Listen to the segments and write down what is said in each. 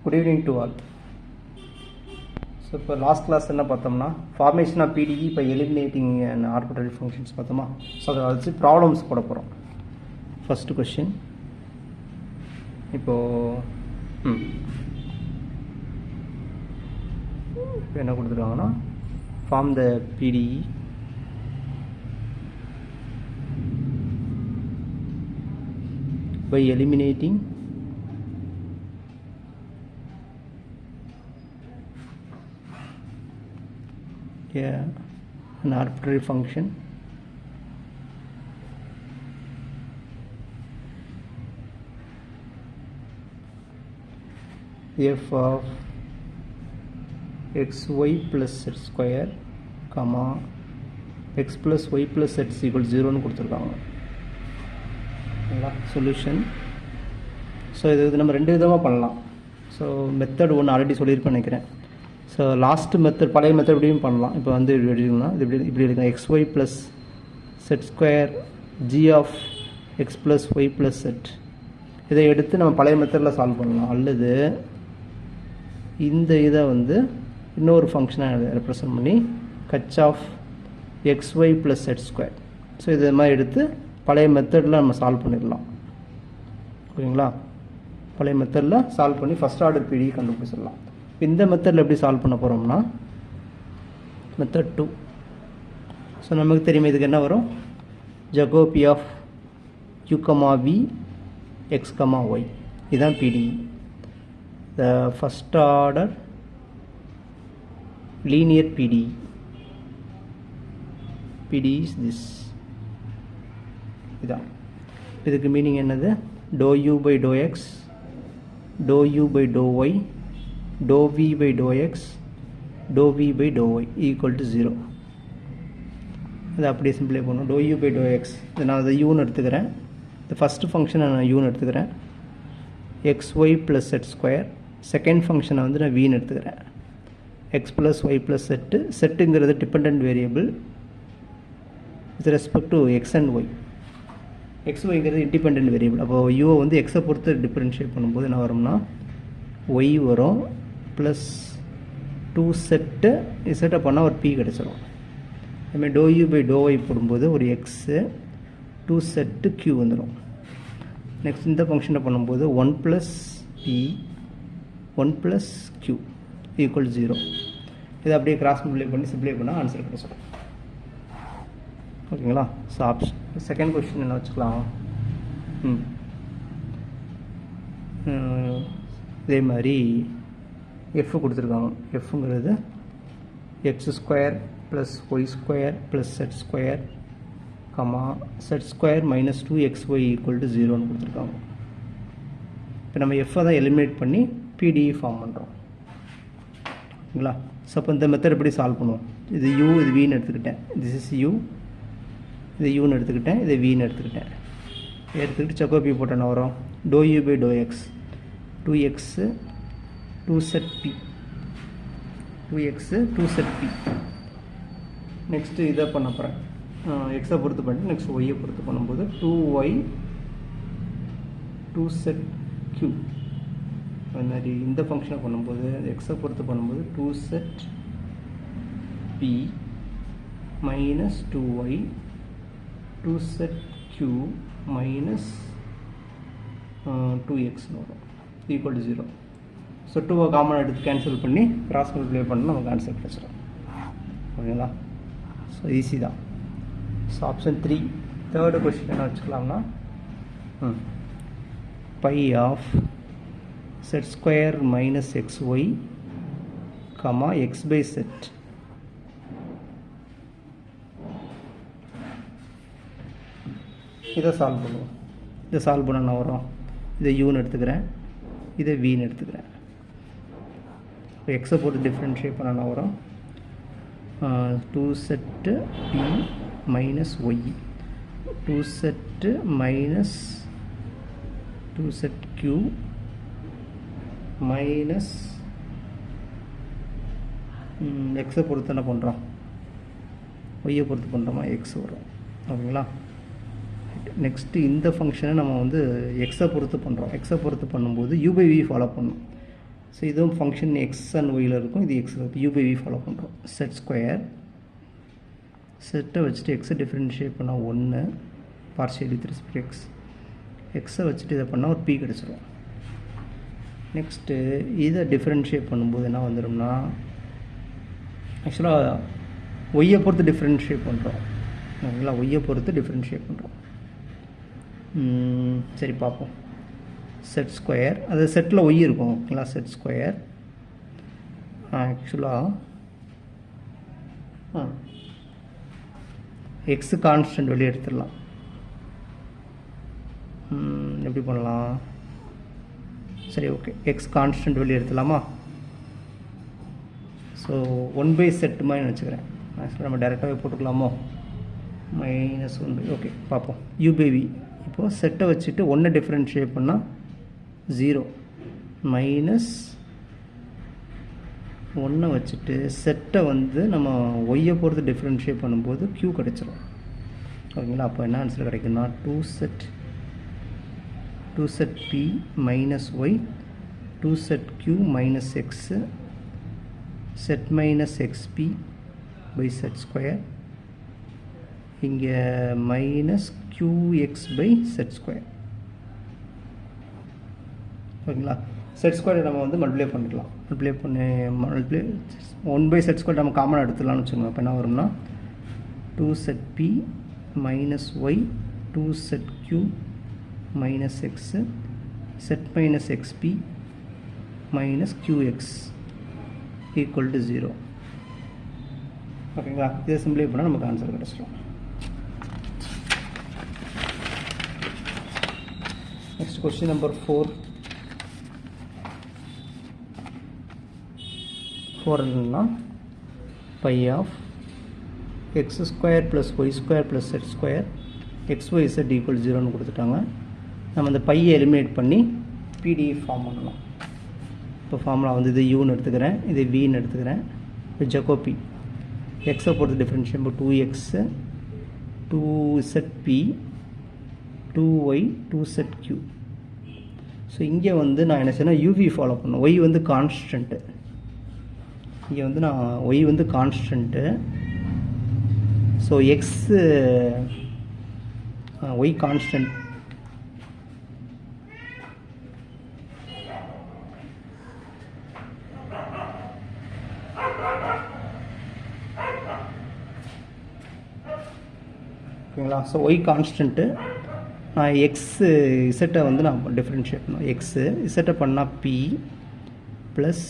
Good evening to all. So, இப்போ last class என்ன பார்த்தோம்னா formation of PDE by eliminating an arbitrary functions பார்த்தோமா. So அதை வச்சு ப்ராப்ளம்ஸ் போட போகிறோம். ஃபஸ்ட்டு கொஸ்டின் இப்போது இப்போ என்ன கொடுத்துருக்காங்கன்னா form the PDE by eliminating an arbitrary function f of xy plus z square comma x plus y plus z is equal to 0 னு கொடுத்துருக்காங்க. சொல்யூஷன். ஸோ இது நம்ம ரெண்டு விதமாக பண்ணலாம். ஸோ மெத்தட் ஒன்று ஆல்ரெடி சொல்லியிருப்பேன் நினைக்கிறேன். ஸோ லாஸ்ட்டு மெத்தட் பழைய மெத்தட் இப்படியும் பண்ணலாம். இப்போ வந்து இப்படி எடுக்கணும்னா இப்படி எடுக்கலாம். xy plus z square g of x plus y plus z இதை எடுத்து நம்ம பழைய மெத்தடில் சால்வ் பண்ணலாம். அல்லது இந்த இதை வந்து இன்னொரு ஃபங்க்ஷனாக ரெப்ரசன்ட் பண்ணி கச் of xy plus z square so இது மாதிரி எடுத்து பழைய மெத்தடில் நம்ம சால்வ் பண்ணிடலாம். ஓகேங்களா? பழைய மெத்தடில் சால்வ் பண்ணி ஃபஸ்ட் ஆர்டர் PDE கண்டுபிடிச்சிடலாம். இந்த மெத்தடில் எப்படி சால்வ் பண்ண போகிறோம்னா மெத்தட் 2. ஸோ நமக்கு தெரியுமா இதுக்கு என்ன வரும்? Jacobi of u, v, x, y இதுதான் PDE. The first order linear PDE. PDE is this. இதான் இதுக்கு மீனிங் என்னது? dou u by dou x, dou u by dou y, dou v by dou x, dou v by dou y equal to 0. அதை அப்படியே சிம்பிளை பண்ணணும். dou u by dou x இதை நான் அதை யூன்னு எடுத்துக்கிறேன். இந்த ஃபஸ்ட்டு ஃபங்க்ஷனை நான் யூன்னு எடுத்துக்கிறேன். xy plus z square second ஃபங்க்ஷனை வந்து நான் வின்னு எடுத்துக்கிறேன். x plus y plus z செட்டுங்கிறது depend variable with respect to x and y. xyங்கிறது இண்டிபெண்ட் வேரியபிள். அப்போது யூவை வந்து எக்ஸை பொறுத்து டிஃப்ரென்ஷியேட் பண்ணும்போது என்ன வரும்னா ஒய் வரும் ப்ளஸ் 2 செட்டு செட்டை பண்ணால் ஒரு பி கிடச்சிரும். அதுமாதிரி do u by do y போடும்போது ஒரு எக்ஸு 2 செட்டு க்யூ வந்துடும். நெக்ஸ்ட் இந்த ஃபங்க்ஷனை பண்ணும்போது 1 plus p 1 plus q equal 0. இதை அப்படியே கிராஸ் மல்டிப்ளை பண்ணி சிம்ப்ளை பண்ணால் ஆன்சர் கிடச்சிடும். ஓகேங்களா? ஸோ ஆப்ஷன் செகண்ட் கொஸ்டின் என்ன வச்சுக்கலாம்? இதே மாதிரி எஃப் கொடுத்துருக்காங்க. எஃப்ங்கிறது x square plus y square plus z square comma z square minus 2xy equal to 0ன்னு கொடுத்துருக்காங்க. இப்போ நம்ம எஃப்பை தான் எலிமினேட் பண்ணி PDE ஃபார்ம் பண்ணுறோம். ஓகேங்களா? ஸோ அப்போ இந்த மெத்தட் எப்படி சால்வ் பண்ணுவோம்? இது u இது வின்னு எடுத்துக்கிட்டேன். This is u. இதை யூன்னு எடுத்துக்கிட்டேன். இதை வின்னு எடுத்துக்கிட்டு ஜகோபி போட்டு என்ன வரும்? Do u by do x 2x 2 z p 2x 2 z p. Next இதை பண்ண போகிறேன். எக்ஸை பொறுத்து பண்ணிட்டு நெக்ஸ்ட் ஒய்யை பொறுத்து பண்ணும்போது 2y 2 செட் q. அது மாதிரி இந்த ஃபங்க்ஷனை பண்ணும்போது எக்ஸை பொறுத்து பண்ணும்போது 2 z p minus 2y 2 z q minus 2x வரும் ஈக்குவல் டு 0. ஸோ 2 காமன் எடுத்து கேன்சல் பண்ணி கிராஸ் மல்டிப்ளை பண்ணால் நமக்கு ஆன்சர் கிடச்சிடும். ஓகேங்களா? ஸோ ஈஸி தான். ஸோ ஆப்ஷன் 3 தேர்டு கொஸ்டின் என்ன வச்சுக்கலாம்னா phi of z square minus xy comma x phi z இதை சால்வ் பண்ணுவோம். இதை சால்வ் பண்ண என்ன வரும்? இதை யூன்னு எடுத்துக்கிறேன். இதை வின்னு எடுத்துக்கிறேன். இப்போ எக்ஸை போட்டு டிஃப்ரென்ஷியேட் பண்ண என்ன வரும்? 2 z p minus y 2 z minus 2 z q minus எக்ஸை பொறுத்து என்ன பண்ணுறோம்? ஒய்யை பொறுத்து பண்ணுறோமா எக்ஸ் வரும். ஓகேங்களா? நெக்ஸ்ட்டு இந்த ஃபங்க்ஷனை நம்ம வந்து எக்ஸை பொறுத்து பண்ணுறோம். எக்ஸை பொறுத்து பண்ணும்போது u/v ஃபாலோ பண்ணணும். ஸோ இதுவும் ஃபங்க்ஷன் எக்ஸ் அண்ட் ஒயில் இருக்கும், இது x u by v follow பண்ணுறோம். செட் ஸ்கொயர் செட்டை வச்சுட்டு எக்ஸை டிஃப்ரென்ஷியேட் பண்ணால் 1 பார்ஷியல் வித் ரெஸ்பெக்ட் எக்ஸ், எக்ஸை வச்சுட்டு இதை பண்ணால் ஒரு பி கிடச்சிரும். நெக்ஸ்ட்டு இதை டிஃப்ரென்ஷியேட் பண்ணும்போது என்ன வந்துடும்னா, ஆக்சுவலாக ஒய்யை பொறுத்து டிஃப்ரென்ஷியேட் பண்ணுறோம், ஓகேங்களா, ஒய்யை பொறுத்து டிஃப்ரென்ஷியேட் பண்ணுறோம். சரி பார்ப்போம். செட் ஸ்கொயர், அது செட்டில் ஒய் இருக்கும், ஓகேங்களா. செட் ஸ்கொயர் ஆக்சுவலாக எக்ஸு கான்ஸ்டன்ட் வெளியே எடுத்துடலாம். எப்படி பண்ணலாம், சரி ஓகே, எக்ஸ் கான்ஸ்டன்ட் வெளியே எடுத்துடலாமா. ஸோ 1 செட் மாதிரி வச்சுக்கிறேன். ஆக்சுவலாக நம்ம டேரெக்டாகவே போட்டுக்கலாமோ, -1 ஓகே பார்ப்போம். யூ பை வி இப்போது செட்டை வச்சுட்டு 1 டிஃப்ரென்ஷியேட் பண்ணால் 0 -1 வச்சுட்டு செட்டை வந்து நம்ம ஒய்யை பொறுத்து டிஃப்ரென்ஷியேட் பண்ணும்போது q கிடச்சிரும், ஓகேங்களா. அப்போ என்ன ஆன்சர் கிடைக்குன்னா 2 z p minus y 2 z q minus x z minus x p phi z square, இங்கே minus qx phi z square, ஓகேங்களா. செட் ஸ்கொயர் நம்ம வந்து மல்டிப்ளை பண்ணிக்கலாம், மல்டிப்ளை 1 செட் ஸ்கொயர் நம்ம காமனாக எடுத்துடலாம்னு வச்சுக்கோங்க. அப்போ என்ன வரும்னா 2 z p minus y 2 z q minus x z minus x p minus qx equal to 0, ஓகேங்களா. இதை சிம்பிளை பண்ணால் நமக்கு ஆன்சர் கிடச்சிடும். நெக்ஸ்ட் கொஸ்டின் நம்பர் 4 என்னன்னா phi of x square plus y square plus z square x y z equal 0ன்னு கொடுத்துட்டாங்க. நம்ம அந்த பையை எலிமினேட் பண்ணி பிடிஎஃப் ஃபார்ம் பண்ணலாம். இப்போ ஃபார்முலா வந்து இது யூன்னு எடுத்துக்கிறேன், இது வின்னு எடுத்துக்கிறேன். இப்போ ஜக்கோபி எக்ஸை பொறுத்து டிஃப்ரென்ஷியேட் இப்போ 2x 2zp 2y 2zq. So இங்கே வந்து நான் என்ன செய்யணும், யூவி ஃபாலோ பண்ணணும். ஒய் வந்து கான்ஸ்டன்ட்டு, இங்கே வந்து நான் ஒய் வந்து constant. So x y constant, ஓகேங்களா. ஸோ ஒய் கான்ஸ்டன்ட்டு, நான் எக்ஸு இசட்டை வந்து நான் டிஃப்ரென்ஷியேட் பண்ணணும். எக்ஸு இசட்டை பண்ணால் பி ப்ளஸ்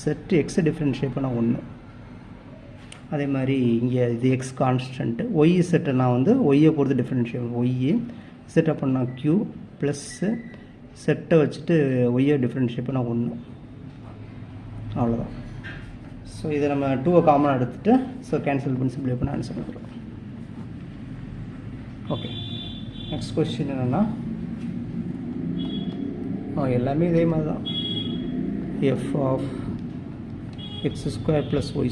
செட்டு எக்ஸை டிஃப்ரென்ஷியேட் பண்ணால் 1. அதே மாதிரி இங்கே இது எக்ஸ் கான்ஸ்டன்ட்டு. ஒய் செட்டை நான் வந்து ஒய்யை பொறுத்து டிஃப்ரென்ஷியேட் பண்ணணும். ஒய்யை செட்டை பண்ணால் க்யூ ப்ளஸ்ஸு செட்டை வச்சுட்டு ஒய்யை டிஃப்ரென்ஷியேட் பண்ணால் 1, அவ்வளோதான். ஸோ இதை நம்ம 2 காமனாக எடுத்துகிட்டு ஸோ கேன்சல் பண்ணி சிம்பிளை பண்ண ஆன்சர் பண்ணுறோம். ஓகே, நெக்ஸ்ட் கொஸ்டின் என்னென்னா எல்லாமே இதே மாதிரி தான். F of x square plus y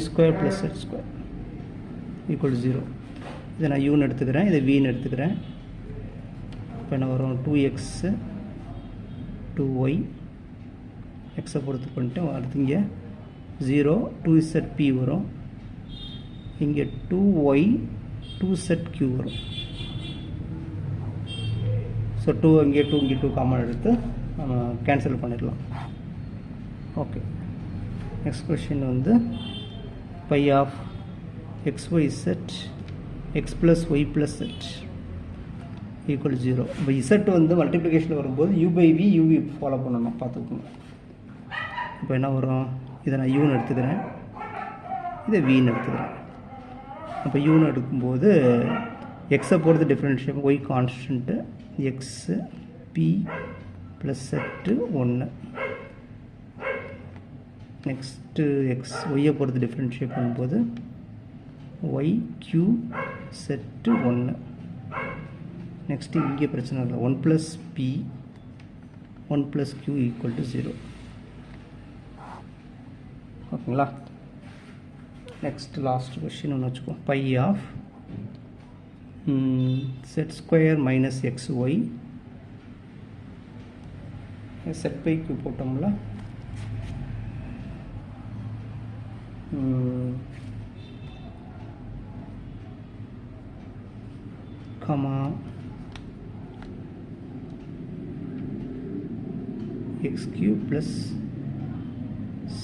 square plus z square equal 0. இதை நான் யூன்னு எடுத்துக்கிறேன், இதை வின்னு எடுத்துக்கிறேன். இப்போ என்ன வரும், 2x 2y எக்ஸை பொறுத்து பண்ணிட்டு அடுத்து இங்கே 0 2zp வரும், இங்கே 2y 2zq வரும். ஸோ 2 இங்கே 2 காமன் எடுத்து நம்ம கேன்சல் பண்ணிடலாம். ஓகே, நெக்ஸ்ட் கொஸ்டின் வந்து phi of x y z x plus y plus z equal 0. இப்போ இசட் வந்து மல்டிப்ளிகேஷன் வரும்போது u by v u v follow பண்ணணும், பார்த்துக்கோங்க. இப்போ என்ன வரும், இதை நான் யூன்னு எடுத்துக்கிறேன், இதை வின்னு எடுத்துக்கிறேன். அப்போ யூன்னு எடுக்கும்போது எக்ஸை பொறுத்து differentiate y constant x p plus z 1. Next x ஒய்யை பொறுத்து டிஃப்ரென்ஷியேட் பண்ணும்போது ஒய் க்யூ செட்டு 1. நெக்ஸ்ட்டு இங்கே பிரச்சனை இல்லை, 1 plus p 1 plus q equal to 0. ஓகேங்களா. நெக்ஸ்ட் லாஸ்ட் கொஸ்டின் ஒன்று வச்சுக்கோம். Phi of z square minus x y z phi q போட்டோம்ல comma x cube plus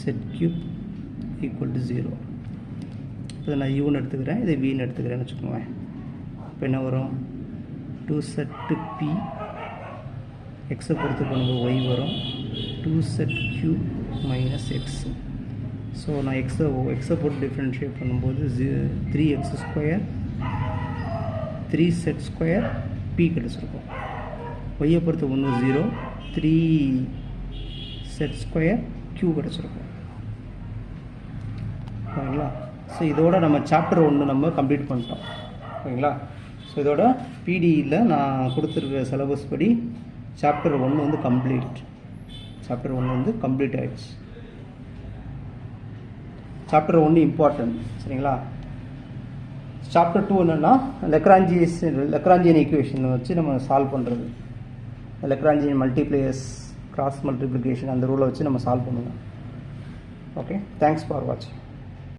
z cube equal to 0. இப்போ நான் u ன்னு எடுத்துக்கிறேன், இதை v ன்னு எடுத்துக்கிறேன்னு வச்சுக்கோங்க. இப்போ என்ன வரும்? 2z p x பொறுத்து பண்ணும்போது y வரும் 2z cube minus x. So நான் எக்ஸை போட்டு டிஃப்ரென்ஷியேட் பண்ணும்போது 3x square 3z square p கிடச்சிருக்கும். ஒய்யை பொறுத்து 1 0 3z ஸ்கொயர் q கிடச்சிருக்கும். ஓகேங்களா? ஸோ இதோட நம்ம சாப்டர் 1 நம்ம கம்ப்ளீட் பண்ணிட்டோம். ஓகேங்களா? ஸோ இதோட பிடியில் நான் கொடுத்துருக்க சிலபஸ் படி சாப்டர் 1 வந்து கம்ப்ளீட். சாப்டர் 1 வந்து கம்ப்ளீட் ஆகிடுச்சு. Chapter 1 important. சரிங்களா? சாப்டர் 2 என்னென்னா லெக்ராஞ்சியன் ஈக்குவேஷன் வச்சு நம்ம சால்வ் பண்ணுறது. லெக்ராஞ்சியன் மல்டிப்ளேயர்ஸ் கிராஸ் மல்டிப்ளிகேஷன் அந்த ரூலை வச்சு நம்ம சால்வ் பண்ணுவோம். ஓகே, தேங்க்ஸ் ஃபார் வாட்சிங்.